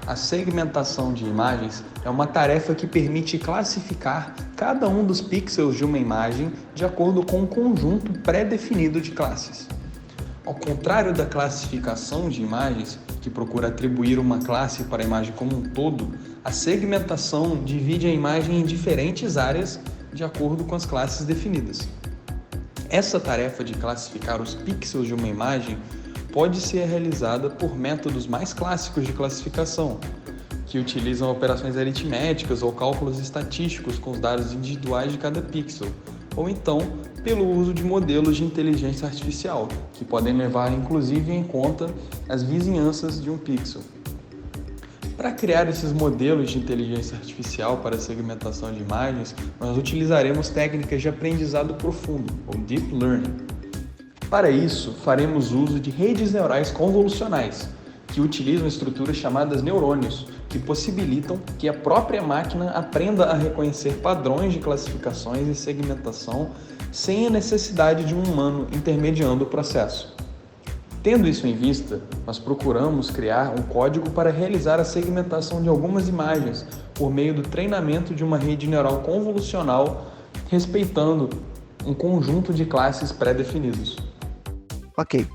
A segmentação de imagens é uma tarefa que permite classificar cada um dos pixels de uma imagem de acordo com um conjunto pré-definido de classes. Ao contrário da classificação de imagens, que procura atribuir uma classe para a imagem como um todo, a segmentação divide a imagem em diferentes áreas de acordo com as classes definidas. Essa tarefa de classificar os pixels de uma imagem pode ser realizada por métodos mais clássicos de classificação, que utilizam operações aritméticas ou cálculos estatísticos com os dados individuais de cada pixel, ou então pelo uso de modelos de inteligência artificial, que podem levar inclusive em conta as vizinhanças de um pixel. Para criar esses modelos de inteligência artificial para a segmentação de imagens, nós utilizaremos técnicas de aprendizado profundo, ou Deep Learning. Para isso, faremos uso de redes neurais convolucionais, que utilizam estruturas chamadas neurônios, que possibilitam que a própria máquina aprenda a reconhecer padrões de classificações e segmentação sem a necessidade de um humano intermediando o processo. Tendo isso em vista, nós procuramos criar um código para realizar a segmentação de algumas imagens por meio do treinamento de uma rede neural convolucional, respeitando um conjunto de classes pré-definidos. Ok,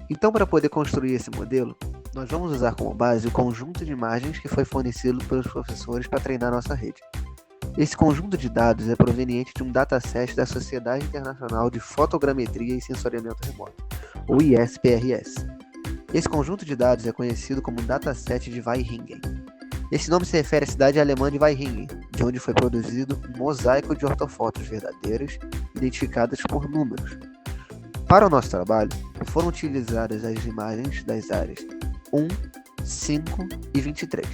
então para poder construir esse modelo, nós vamos usar como base o conjunto de imagens que foi fornecido pelos professores para treinar nossa rede. Esse conjunto de dados é proveniente de um dataset da Sociedade Internacional de Fotogrametria e Sensoriamento Remoto, ou ISPRS. Esse conjunto de dados é conhecido como dataset de Vaihingen. Esse nome se refere à cidade alemã de Vaihingen, de onde foi produzido um mosaico de ortofotos verdadeiras, identificadas por números. Para o nosso trabalho, foram utilizadas as imagens das áreas 1, 5 e 23.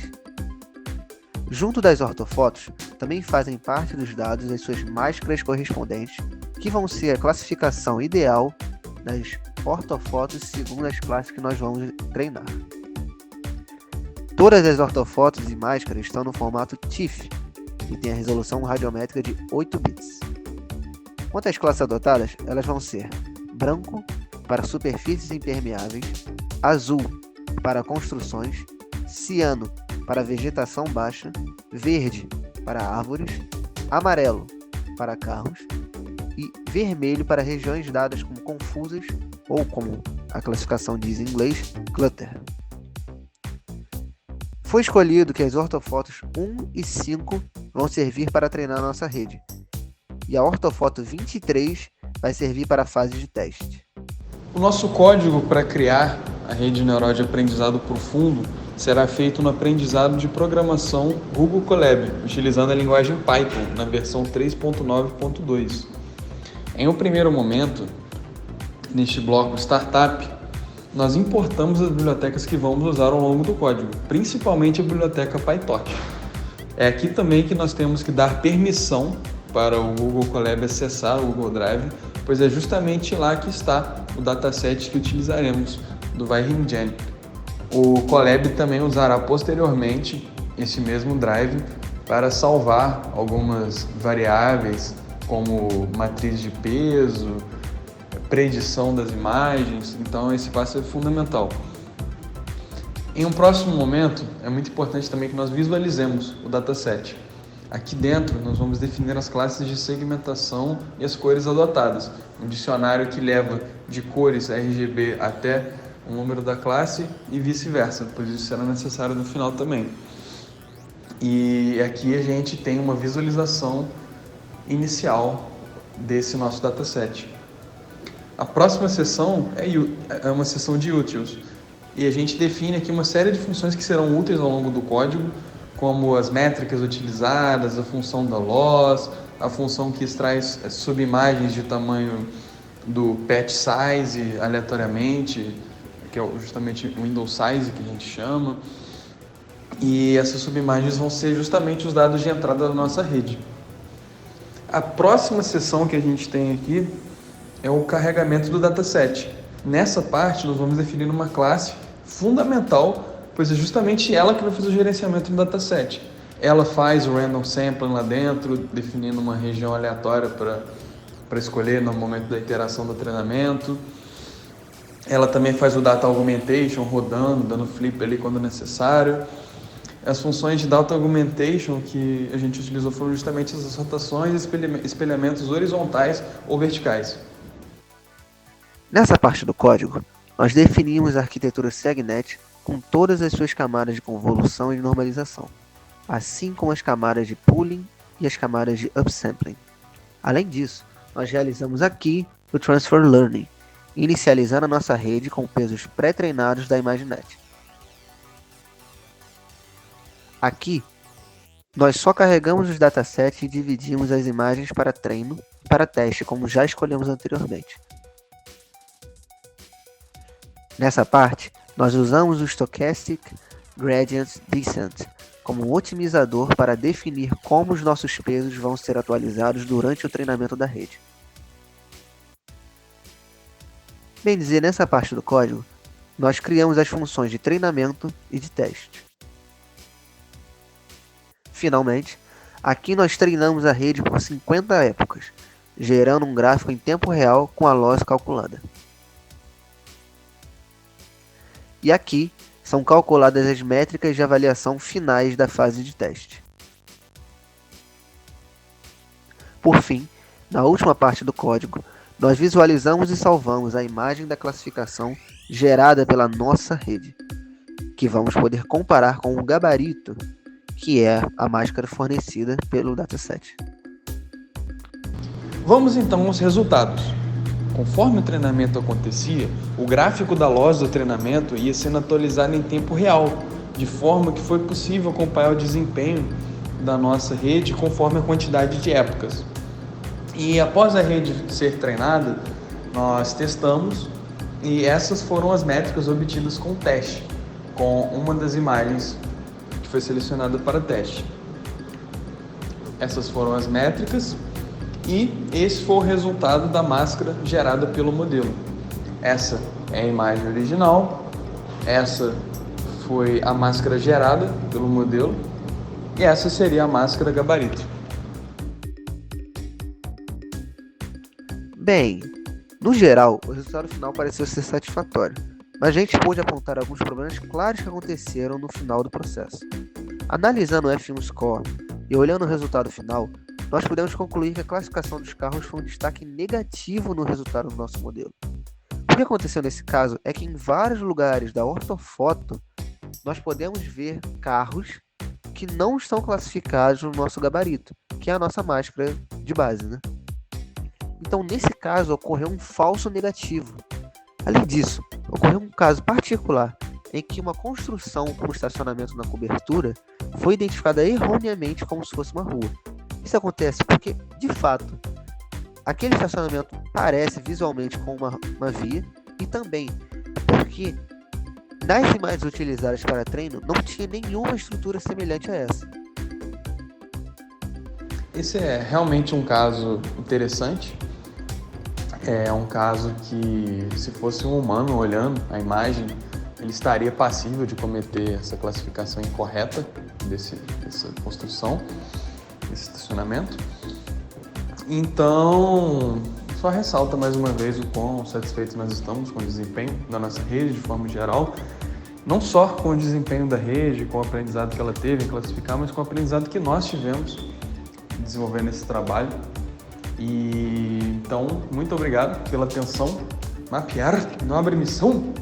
Junto das ortofotos, também fazem parte dos dados as suas máscaras correspondentes, que vão ser a classificação ideal das ortofotos segundo as classes que nós vamos treinar. Todas as ortofotos e máscaras estão no formato TIFF e têm a resolução radiométrica de 8 bits. Quanto às classes adotadas, elas vão ser branco para superfícies impermeáveis, azul para construções, ciano para vegetação baixa, verde para árvores, amarelo para carros e vermelho para regiões dadas como confusas ou, como a classificação diz em inglês, clutter. Foi escolhido que as ortofotos 1 e 5 vão servir para treinar nossa rede, e a ortofoto 23 vai servir para a fase de teste. O nosso código para criar a rede neural de aprendizado profundo será feito no aprendizado de programação Google Colab, utilizando a linguagem Python na versão 3.9.2. Em um primeiro momento, neste bloco Startup, nós importamos as bibliotecas que vamos usar ao longo do código, principalmente a biblioteca PyTorch. É aqui também que nós temos que dar permissão para o Google Colab acessar o Google Drive, pois é justamente lá que está o dataset que utilizaremos do Vaihingen. O Colab também usará posteriormente esse mesmo drive para salvar algumas variáveis, como matriz de peso, predição das imagens, então esse passo é fundamental. Em um próximo momento, é muito importante também que nós visualizemos o dataset. Aqui dentro, nós vamos definir as classes de segmentação e as cores adotadas. Um dicionário que leva de cores RGB até o número da classe e vice-versa, pois isso será necessário no final também. E aqui a gente tem uma visualização inicial desse nosso dataset. A próxima sessão é uma sessão de utils, e a gente define aqui uma série de funções que serão úteis ao longo do código, como as métricas utilizadas, a função da loss, a função que extrai subimagens de tamanho do patch size aleatoriamente, que é justamente o window size que a gente chama, e essas subimagens vão ser justamente os dados de entrada da nossa rede. A próxima sessão que a gente tem aqui é o carregamento do dataset. Nessa parte, nós vamos definir uma classe fundamental, pois é justamente ela que vai fazer o gerenciamento do dataset. Ela faz o random sampling lá dentro, definindo uma região aleatória para escolher no momento da iteração do treinamento. Ela também faz o data augmentation rodando, dando flip ali quando necessário. As funções de Data Augmentation que a gente utilizou foram justamente as rotações e espelhamentos horizontais ou verticais. Nessa parte do código, nós definimos a arquitetura SegNet com todas as suas camadas de convolução e normalização, assim como as camadas de pooling e as camadas de upsampling. Além disso, nós realizamos aqui o Transfer Learning, inicializando a nossa rede com pesos pré-treinados da ImageNet. Aqui, nós só carregamos os datasets e dividimos as imagens para treino e para teste, como já escolhemos anteriormente. Nessa parte, nós usamos o Stochastic Gradient Descent como um otimizador para definir como os nossos pesos vão ser atualizados durante o treinamento da rede. Bem dizer, nessa parte do código, nós criamos as funções de treinamento e de teste. Finalmente, aqui nós treinamos a rede por 50 épocas, gerando um gráfico em tempo real com a loss calculada. E aqui são calculadas as métricas de avaliação finais da fase de teste. Por fim, na última parte do código, nós visualizamos e salvamos a imagem da classificação gerada pela nossa rede, que vamos poder comparar com o gabarito, que é a máscara fornecida pelo dataset. Vamos então aos resultados. Conforme o treinamento acontecia, o gráfico da loss do treinamento ia sendo atualizado em tempo real, de forma que foi possível acompanhar o desempenho da nossa rede conforme a quantidade de épocas. E após a rede ser treinada, nós testamos e essas foram as métricas obtidas com o teste, com uma das imagens que foi selecionada para teste. Essas foram as métricas. E esse foi o resultado da máscara gerada pelo modelo. Essa é a imagem original, essa foi a máscara gerada pelo modelo e essa seria a máscara gabarito. Bem, no geral, o resultado final pareceu ser satisfatório, mas a gente pôde apontar alguns problemas claros que aconteceram no final do processo. Analisando o F1 Score e olhando o resultado final, nós podemos concluir que a classificação dos carros foi um destaque negativo no resultado do nosso modelo. O que aconteceu nesse caso é que em vários lugares da ortofoto nós podemos ver carros que não estão classificados no nosso gabarito, que é a nossa máscara de base, né? Então, nesse caso, ocorreu um falso negativo. Além disso, ocorreu um caso particular em que uma construção com estacionamento na cobertura foi identificada erroneamente como se fosse uma rua. Isso acontece porque, de fato, aquele estacionamento parece visualmente com uma via e também porque nas imagens utilizadas para treino não tinha nenhuma estrutura semelhante a essa. Esse é realmente um caso interessante. É um caso que, se fosse um humano olhando a imagem, ele estaria passível de cometer essa classificação incorreta dessa construção, desse estacionamento. Então, só ressalta mais uma vez o quão satisfeitos nós estamos com o desempenho da nossa rede de forma geral, não só com o desempenho da rede, com o aprendizado que ela teve em classificar, mas com o aprendizado que nós tivemos desenvolvendo esse trabalho. E então, muito obrigado pela atenção. Mapear, nobre missão.